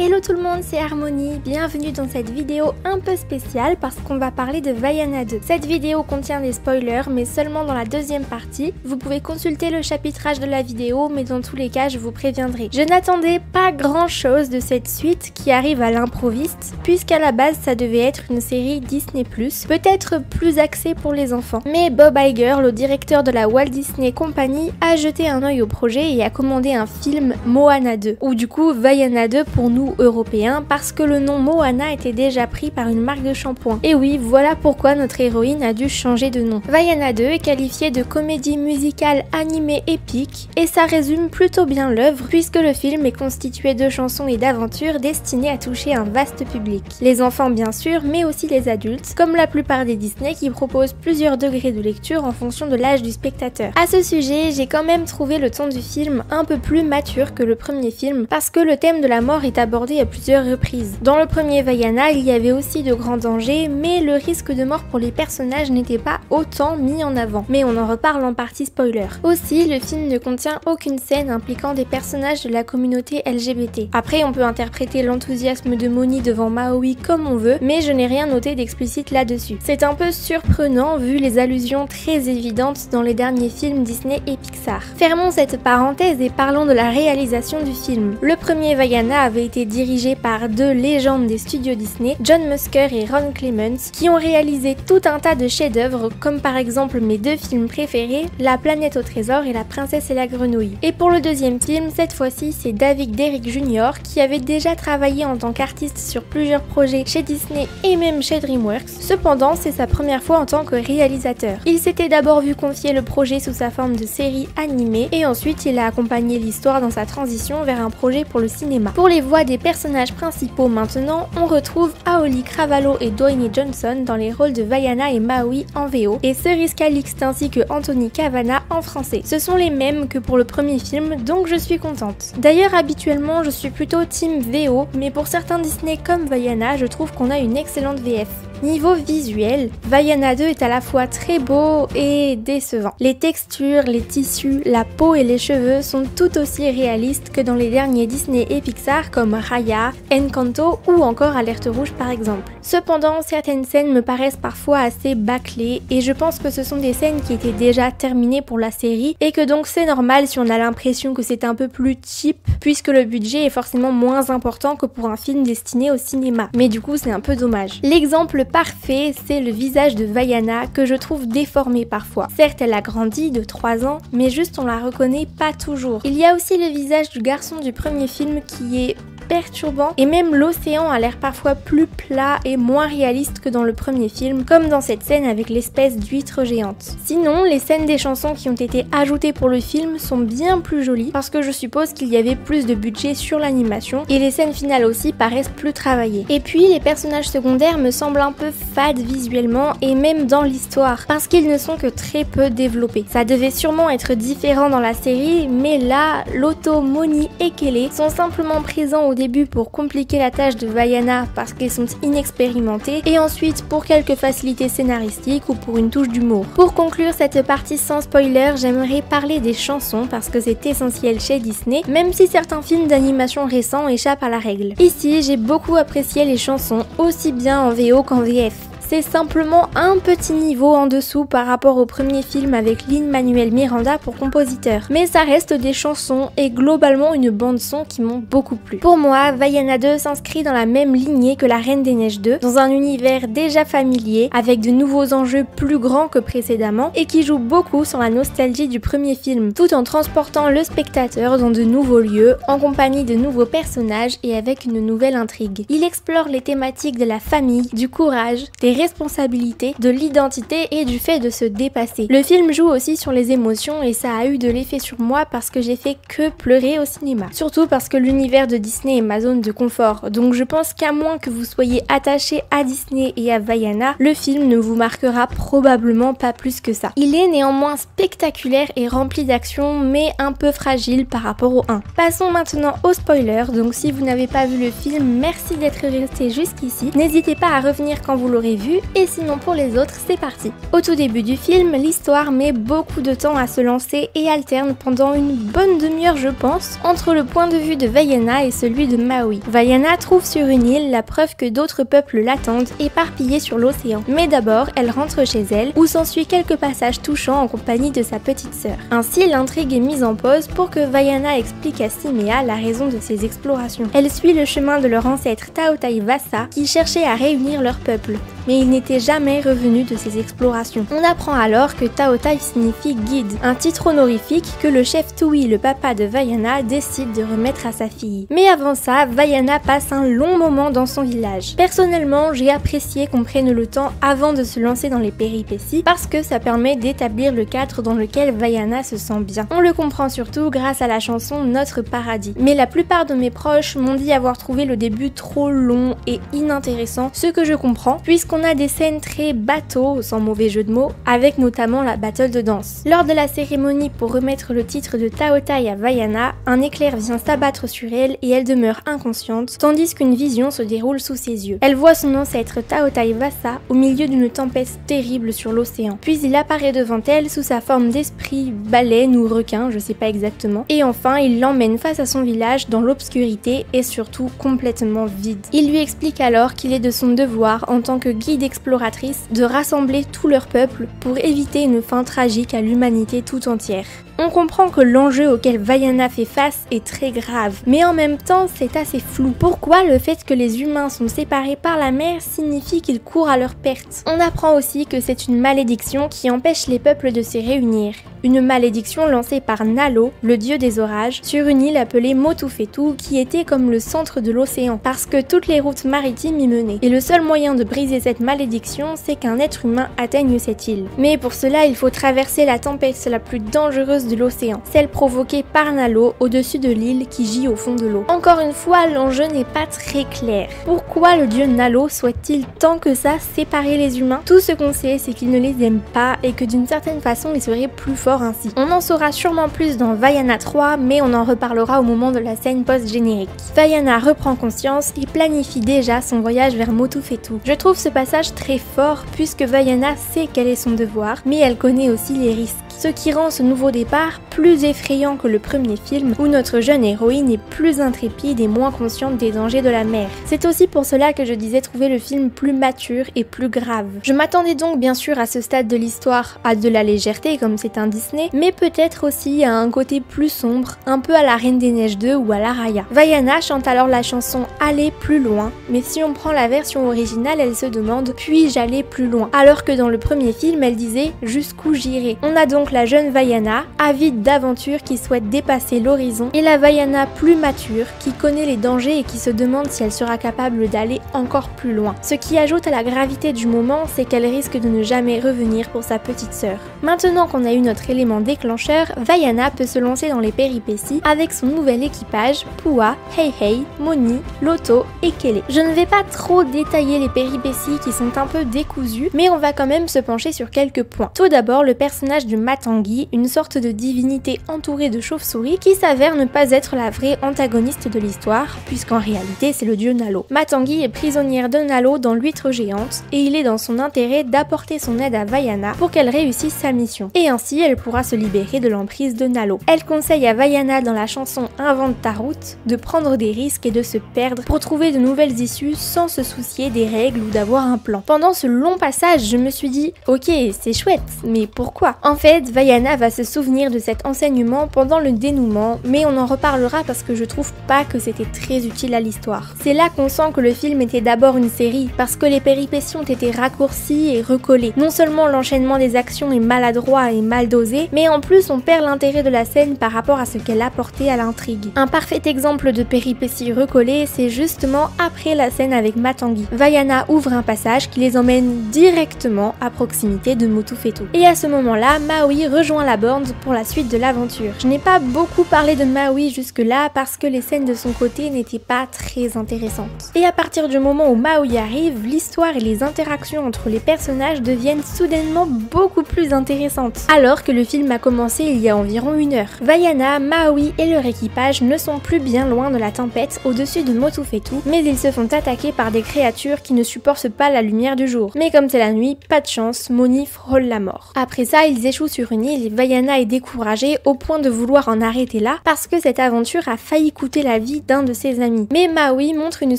Hello tout le monde, c'est Harmonie, bienvenue dans cette vidéo un peu spéciale parce qu'on va parler de Vaiana 2. Cette vidéo contient des spoilers mais seulement dans la deuxième partie. Vous pouvez consulter le chapitrage de la vidéo mais dans tous les cas je vous préviendrai. Je n'attendais pas grand chose de cette suite qui arrive à l'improviste puisqu'à la base ça devait être une série Disney+, peut-être plus axée pour les enfants. Mais Bob Iger, le directeur de la Walt Disney Company, a jeté un œil au projet et a commandé un film Moana 2, ou du coup Vaiana 2 pour nous européens parce que le nom Moana était déjà pris par une marque de shampoing. Et oui, voilà pourquoi notre héroïne a dû changer de nom. Vaiana 2 est qualifiée de comédie musicale animée épique et ça résume plutôt bien l'œuvre puisque le film est constitué de chansons et d'aventures destinées à toucher un vaste public. Les enfants bien sûr, mais aussi les adultes, comme la plupart des Disney qui proposent plusieurs degrés de lecture en fonction de l'âge du spectateur. À ce sujet, j'ai quand même trouvé le ton du film un peu plus mature que le premier film parce que le thème de la mort est abordé à plusieurs reprises. Dans le premier Vaiana, il y avait aussi de grands dangers, mais le risque de mort pour les personnages n'était pas autant mis en avant. Mais on en reparle en partie spoiler. Aussi, le film ne contient aucune scène impliquant des personnages de la communauté LGBT. Après, on peut interpréter l'enthousiasme de Moni devant Maui comme on veut, mais je n'ai rien noté d'explicite là-dessus. C'est un peu surprenant vu les allusions très évidentes dans les derniers films Disney et Pixar. Fermons cette parenthèse et parlons de la réalisation du film. Le premier Vaiana avait été dirigé par deux légendes des studios Disney, John Musker et Ron Clements, qui ont réalisé tout un tas de chefs-d'œuvre comme par exemple mes deux films préférés, La planète au trésor et La princesse et la grenouille. Et pour le deuxième film, cette fois-ci, c'est David Derrick Jr. qui avait déjà travaillé en tant qu'artiste sur plusieurs projets chez Disney et même chez DreamWorks. Cependant, c'est sa première fois en tant que réalisateur. Il s'était d'abord vu confier le projet sous sa forme de série animée et ensuite il a accompagné l'histoire dans sa transition vers un projet pour le cinéma. Pour les voix des personnages principaux maintenant, on retrouve Aoli Cravalho et Dwayne Johnson dans les rôles de Vaiana et Maui en VO et Cerise Calixte ainsi que Anthony Cavana en français. Ce sont les mêmes que pour le premier film, donc je suis contente. D'ailleurs, habituellement, je suis plutôt team VO, mais pour certains Disney comme Vaiana, je trouve qu'on a une excellente VF. Niveau visuel, Vaiana 2 est à la fois très beau et décevant. Les textures, les tissus, la peau et les cheveux sont tout aussi réalistes que dans les derniers Disney et Pixar comme Raya, Encanto ou encore Alerte Rouge par exemple. Cependant, certaines scènes me paraissent parfois assez bâclées et je pense que ce sont des scènes qui étaient déjà terminées pour la série et que donc c'est normal si on a l'impression que c'est un peu plus cheap puisque le budget est forcément moins important que pour un film destiné au cinéma. Mais du coup c'est un peu dommage. L'exemple parfait, c'est le visage de Vaiana que je trouve déformé parfois. Certes, elle a grandi de 3 ans, mais juste on la reconnaît pas toujours. Il y a aussi le visage du garçon du premier film qui est perturbant et même l'océan a l'air parfois plus plat et moins réaliste que dans le premier film, comme dans cette scène avec l'espèce d'huître géante. Sinon, les scènes des chansons qui ont été ajoutées pour le film sont bien plus jolies parce que je suppose qu'il y avait plus de budget sur l'animation et les scènes finales aussi paraissent plus travaillées. Et puis les personnages secondaires me semblent un peu fades visuellement et même dans l'histoire parce qu'ils ne sont que très peu développés. Ça devait sûrement être différent dans la série, mais là, Lotto, Moni et Kelly sont simplement présents au début pour compliquer la tâche de Vaiana parce qu'ils sont inexpérimentés et ensuite pour quelques facilités scénaristiques ou pour une touche d'humour. Pour conclure cette partie sans spoiler, j'aimerais parler des chansons parce que c'est essentiel chez Disney, même si certains films d'animation récents échappent à la règle. Ici, j'ai beaucoup apprécié les chansons, aussi bien en VO qu'en VF. C'est simplement un petit niveau en dessous par rapport au premier film avec Lin-Manuel Miranda pour compositeur. Mais ça reste des chansons et globalement une bande son qui m'ont beaucoup plu. Pour moi, Vaiana 2 s'inscrit dans la même lignée que La Reine des Neiges 2, dans un univers déjà familier, avec de nouveaux enjeux plus grands que précédemment et qui joue beaucoup sur la nostalgie du premier film, tout en transportant le spectateur dans de nouveaux lieux, en compagnie de nouveaux personnages et avec une nouvelle intrigue. Il explore les thématiques de la famille, du courage, des responsabilités, de l'identité et du fait de se dépasser. Le film joue aussi sur les émotions et ça a eu de l'effet sur moi parce que j'ai fait que pleurer au cinéma. Surtout parce que l'univers de Disney est ma zone de confort, donc je pense qu'à moins que vous soyez attaché à Disney et à Vaiana, le film ne vous marquera probablement pas plus que ça. Il est néanmoins spectaculaire et rempli d'action, mais un peu fragile par rapport au 1. Passons maintenant aux spoilers, donc si vous n'avez pas vu le film, merci d'être resté jusqu'ici. N'hésitez pas à revenir quand vous l'aurez vu vu, et sinon pour les autres, c'est parti. Au tout début du film, l'histoire met beaucoup de temps à se lancer et alterne pendant une bonne demi-heure je pense, entre le point de vue de Vaiana et celui de Maui. Vaiana trouve sur une île la preuve que d'autres peuples l'attendent, éparpillés sur l'océan. Mais d'abord, elle rentre chez elle, où s'ensuit quelques passages touchants en compagnie de sa petite sœur. Ainsi, l'intrigue est mise en pause pour que Vaiana explique à Simea la raison de ses explorations. Elle suit le chemin de leur ancêtre Taotai Vasa, qui cherchait à réunir leur peuple, mais il n'était jamais revenu de ses explorations. On apprend alors que Taotai signifie guide, un titre honorifique que le chef Tui, le papa de Vaiana, décide de remettre à sa fille. Mais avant ça, Vaiana passe un long moment dans son village. Personnellement, j'ai apprécié qu'on prenne le temps avant de se lancer dans les péripéties parce que ça permet d'établir le cadre dans lequel Vaiana se sent bien. On le comprend surtout grâce à la chanson Notre Paradis. Mais la plupart de mes proches m'ont dit avoir trouvé le début trop long et inintéressant, ce que je comprends puisqu'on a des scènes très bateau, sans mauvais jeu de mots, avec notamment la battle de danse. Lors de la cérémonie pour remettre le titre de Taotai à Vaiana, un éclair vient s'abattre sur elle et elle demeure inconsciente, tandis qu'une vision se déroule sous ses yeux. Elle voit son ancêtre Taotai Vasa au milieu d'une tempête terrible sur l'océan. Puis il apparaît devant elle sous sa forme d'esprit, baleine ou requin, je sais pas exactement. Et enfin, il l'emmène face à son village dans l'obscurité et surtout complètement vide. Il lui explique alors qu'il est de son devoir en tant que guide exploratrice de rassembler tout leur peuple pour éviter une fin tragique à l'humanité tout entière. On comprend que l'enjeu auquel Vaiana fait face est très grave, mais en même temps c'est assez flou. Pourquoi le fait que les humains sont séparés par la mer signifie qu'ils courent à leur perte? On apprend aussi que c'est une malédiction qui empêche les peuples de se réunir. Une malédiction lancée par Nalo, le dieu des orages, sur une île appelée Motufetu qui était comme le centre de l'océan, parce que toutes les routes maritimes y menaient. Et le seul moyen de briser cette malédiction, c'est qu'un être humain atteigne cette île. Mais pour cela, il faut traverser la tempête la plus dangereuse de l'océan, celle provoquée par Nalo au-dessus de l'île qui gît au fond de l'eau. Encore une fois, l'enjeu n'est pas très clair. Pourquoi le dieu Nalo souhaite-t-il tant que ça séparer les humains? Tout ce qu'on sait, c'est qu'il ne les aime pas et que d'une certaine façon, il serait plus fort ainsi. On en saura sûrement plus dans Vaiana 3, mais on en reparlera au moment de la scène post-générique. Vaiana reprend conscience et planifie déjà son voyage vers Motufetu. Je trouve ce passage très fort puisque Vaiana sait quel est son devoir, mais elle connaît aussi les risques. Ce qui rend ce nouveau départ plus effrayant que le premier film où notre jeune héroïne est plus intrépide et moins consciente des dangers de la mer. C'est aussi pour cela que je disais trouver le film plus mature et plus grave. Je m'attendais donc bien sûr à ce stade de l'histoire à de la légèreté comme c'est un Disney, mais peut-être aussi à un côté plus sombre, un peu à la Reine des Neiges 2 ou à la Raya. Vaiana chante alors la chanson Aller plus loin, mais si on prend la version originale, elle se demande puis-je aller plus loin, alors que dans le premier film elle disait jusqu'où j'irai. On a donc la jeune Vaiana, avide d'aventure qui souhaite dépasser l'horizon, et la Vaiana plus mature qui connaît les dangers et qui se demande si elle sera capable d'aller encore plus loin. Ce qui ajoute à la gravité du moment, c'est qu'elle risque de ne jamais revenir pour sa petite sœur. Maintenant qu'on a eu notre élément déclencheur, Vaiana peut se lancer dans les péripéties avec son nouvel équipage, Pua, Heihei, Moni, Loto et Kele. Je ne vais pas trop détailler les péripéties qui sont un peu décousues, mais on va quand même se pencher sur quelques points. Tout d'abord, le personnage de Matangi, une sorte de divinité entourée de chauves-souris qui s'avère ne pas être la vraie antagoniste de l'histoire, puisqu'en réalité c'est le dieu Nalo. Matangi est prisonnière de Nalo dans l'huître géante, et il est dans son intérêt d'apporter son aide à Vaiana pour qu'elle réussisse sa mission. Et ainsi elle pourra se libérer de l'emprise de Nalo. Elle conseille à Vaiana dans la chanson Invente ta route de prendre des risques et de se perdre pour trouver de nouvelles issues sans se soucier des règles ou d'avoir un plan. Pendant ce long passage, je me suis dit ok c'est chouette, mais pourquoi? En fait, Vaiana va se souvenir de cet enseignement pendant le dénouement, mais on en reparlera parce que je trouve pas que c'était très utile à l'histoire. C'est là qu'on sent que le film était d'abord une série, parce que les péripéties ont été raccourcies et recollées. Non seulement l'enchaînement des actions est maladroit et mal dosé, mais en plus on perd l'intérêt de la scène par rapport à ce qu'elle apportait à l'intrigue. Un parfait exemple de péripéties recollées, c'est justement après la scène avec Matangi. Vaiana ouvre un passage qui les emmène directement à proximité de Motufetu. Et à ce moment-là, Maui rejoint la borne pour la suite de l'aventure. Je n'ai pas beaucoup parlé de Maui jusque-là parce que les scènes de son côté n'étaient pas très intéressantes. Et à partir du moment où Maui arrive, l'histoire et les interactions entre les personnages deviennent soudainement beaucoup plus intéressantes. Alors que le film a commencé il y a environ 1 heure. Vaiana, Maui et leur équipage ne sont plus bien loin de la tempête au-dessus de Motufetu, mais ils se font attaquer par des créatures qui ne supportent pas la lumière du jour. Mais comme c'est la nuit, pas de chance, Moni frôle la mort. Après ça, ils échouent sur une île et Vaiana est découragée au point de vouloir en arrêter là parce que cette aventure a failli coûter la vie d'un de ses amis. Mais Maui montre une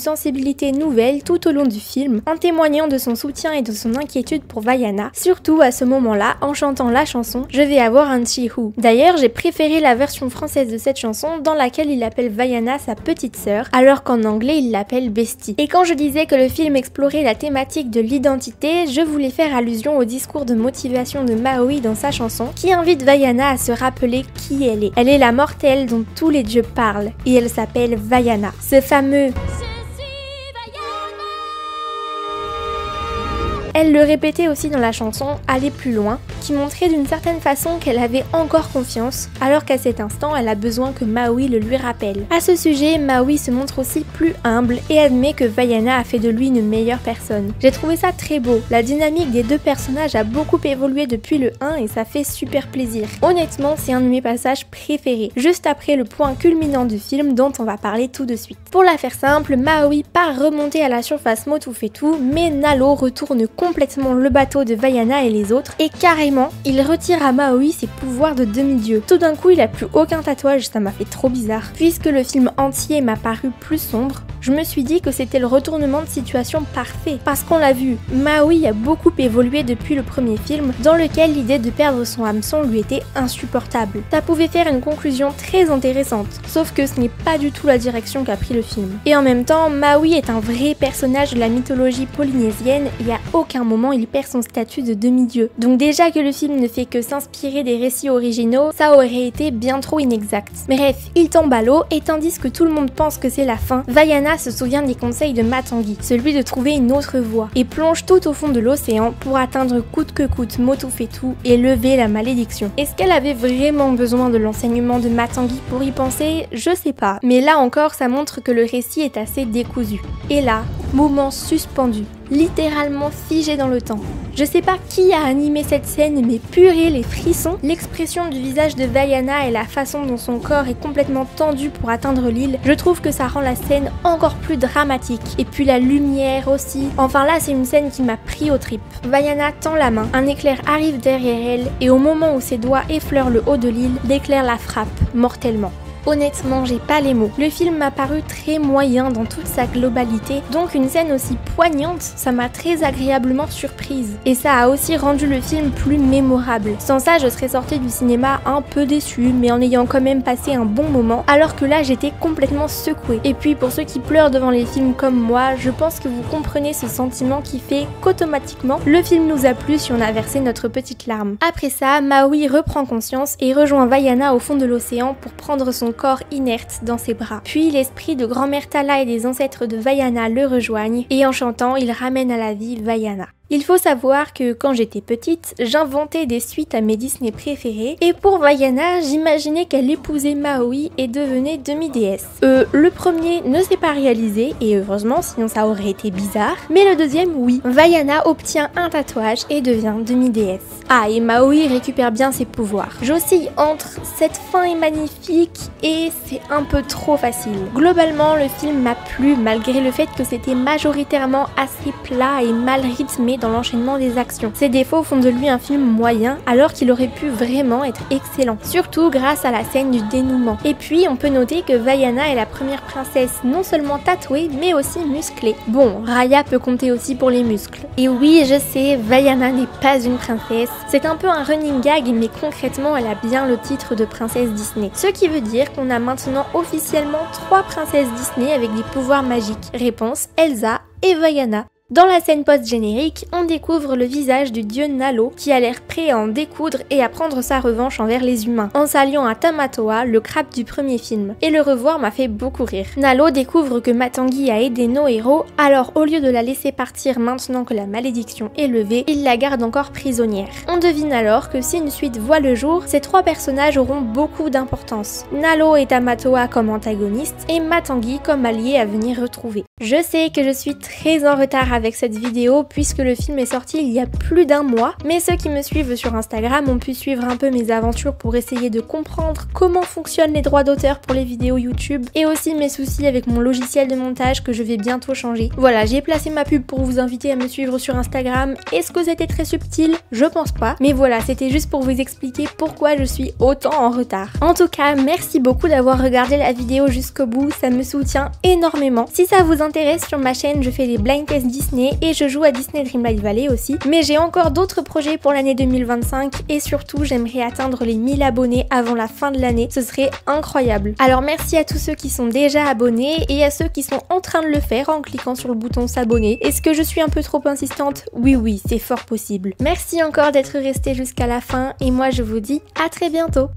sensibilité nouvelle tout au long du film en témoignant de son soutien et de son inquiétude pour Vaiana, surtout à ce moment-là en chantant la chanson « Je vais avoir un Chihu ». D'ailleurs, j'ai préféré la version française de cette chanson dans laquelle il appelle Vaiana sa petite sœur, alors qu'en anglais il l'appelle Bestie. Et quand je disais que le film explorait la thématique de l'identité, je voulais faire allusion au discours de motivation de Maui dans sa chanson, qui invite Vaiana à se rappeler qui elle est. Elle est la mortelle dont tous les dieux parlent, et elle s'appelle Vaiana. Ce fameux... Elle le répétait aussi dans la chanson « Aller plus loin », qui montrait d'une certaine façon qu'elle avait encore confiance, alors qu'à cet instant, elle a besoin que Maui le lui rappelle. À ce sujet, Maui se montre aussi plus humble et admet que Vaiana a fait de lui une meilleure personne. J'ai trouvé ça très beau, la dynamique des deux personnages a beaucoup évolué depuis le 1 et ça fait super plaisir. Honnêtement, c'est un de mes passages préférés, juste après le point culminant du film dont on va parler tout de suite. Pour la faire simple, Maui part remonter à la surface Motufetu, mais Nalo retourne complètement le bateau de Vaiana et les autres, et carrément, il retire à Maui ses pouvoirs de demi-dieu. Tout d'un coup, il a plus aucun tatouage, ça m'a fait trop bizarre. Puisque le film entier m'a paru plus sombre, je me suis dit que c'était le retournement de situation parfait. Parce qu'on l'a vu, Maui a beaucoup évolué depuis le premier film, dans lequel l'idée de perdre son hameçon lui était insupportable. Ça pouvait faire une conclusion très intéressante, sauf que ce n'est pas du tout la direction qu'a pris le film. Et en même temps, Maui est un vrai personnage de la mythologie polynésienne et à aucun moment il perd son statut de demi-dieu. Donc déjà que le film ne fait que s'inspirer des récits originaux, ça aurait été bien trop inexact. Bref, il tombe à l'eau et tandis que tout le monde pense que c'est la fin, Vaiana se souvient des conseils de Matangi, celui de trouver une autre voie, et plonge tout au fond de l'océan pour atteindre coûte que coûte Motufetu et lever la malédiction. Est-ce qu'elle avait vraiment besoin de l'enseignement de Matangi pour y penser? Je sais pas. Mais là encore, ça montre que le récit est assez décousu. Et là, moment suspendu, littéralement figé dans le temps. Je sais pas qui a animé cette scène, mais purée les frissons, l'expression du visage de Vaiana et la façon dont son corps est complètement tendu pour atteindre l'île, je trouve que ça rend la scène encore plus dramatique. Et puis la lumière aussi. Enfin là, c'est une scène qui m'a pris aux tripes. Vaiana tend la main, un éclair arrive derrière elle et au moment où ses doigts effleurent le haut de l'île, l'éclair la frappe mortellement. Honnêtement, j'ai pas les mots. Le film m'a paru très moyen dans toute sa globalité, donc une scène aussi poignante, ça m'a très agréablement surprise. Et ça a aussi rendu le film plus mémorable. Sans ça, je serais sortie du cinéma un peu déçue, mais en ayant quand même passé un bon moment, alors que là, j'étais complètement secouée. Et puis, pour ceux qui pleurent devant les films comme moi, je pense que vous comprenez ce sentiment qui fait qu'automatiquement, le film nous a plu si on a versé notre petite larme. Après ça, Maui reprend conscience et rejoint Vaiana au fond de l'océan pour prendre son corps inerte dans ses bras. Puis l'esprit de grand-mère Tala et des ancêtres de Vaiana le rejoignent et en chantant, il ramène à la vie Vaiana. Il faut savoir que quand j'étais petite, j'inventais des suites à mes Disney préférés et pour Vaiana, j'imaginais qu'elle épousait Maui et devenait demi-déesse. Le premier ne s'est pas réalisé et heureusement, sinon ça aurait été bizarre, mais le deuxième oui. Vaiana obtient un tatouage et devient demi-déesse. Ah, et Maui récupère bien ses pouvoirs. J'oscille entre cette fin est magnifique et c'est un peu trop facile. Globalement, le film m'a plu malgré le fait que c'était majoritairement assez plat et mal rythmé dans l'enchaînement des actions. Ses défauts font de lui un film moyen alors qu'il aurait pu vraiment être excellent, surtout grâce à la scène du dénouement. Et puis on peut noter que Vaiana est la première princesse non seulement tatouée mais aussi musclée. Bon, Raya peut compter aussi pour les muscles. Et oui, je sais, Vaiana n'est pas une princesse, c'est un peu un running gag mais concrètement elle a bien le titre de princesse Disney. Ce qui veut dire qu'on a maintenant officiellement 3 princesses Disney avec des pouvoirs magiques. Réponse, Elsa et Vaiana. Dans la scène post-générique, on découvre le visage du dieu Nalo qui a l'air prêt à en découdre et à prendre sa revanche envers les humains, en s'alliant à Tamatoa, le crabe du premier film. Et le revoir m'a fait beaucoup rire. Nalo découvre que Matangi a aidé nos héros, alors au lieu de la laisser partir maintenant que la malédiction est levée, il la garde encore prisonnière. On devine alors que si une suite voit le jour, ces 3 personnages auront beaucoup d'importance. Nalo et Tamatoa comme antagonistes et Matangi comme allié à venir retrouver. Je sais que je suis très en retard avec cette vidéo puisque le film est sorti il y a plus d'un mois, mais ceux qui me suivent sur Instagram ont pu suivre un peu mes aventures pour essayer de comprendre comment fonctionnent les droits d'auteur pour les vidéos YouTube et aussi mes soucis avec mon logiciel de montage que je vais bientôt changer. Voilà, j'ai placé ma pub pour vous inviter à me suivre sur Instagram. Est-ce que c'était très subtil? Je pense pas, mais voilà, c'était juste pour vous expliquer pourquoi je suis autant en retard. En tout cas, merci beaucoup d'avoir regardé la vidéo jusqu'au bout, ça me soutient énormément. Si ça vous intéresse, sur ma chaîne, je fais des blind tests Disney et je joue à Disney Dreamlight Valley aussi. Mais j'ai encore d'autres projets pour l'année 2025 et surtout, j'aimerais atteindre les 1000 abonnés avant la fin de l'année. Ce serait incroyable. Alors merci à tous ceux qui sont déjà abonnés et à ceux qui sont en train de le faire en cliquant sur le bouton s'abonner. Est-ce que je suis un peu trop insistante? Oui, c'est fort possible. Merci encore d'être resté jusqu'à la fin et moi je vous dis à très bientôt.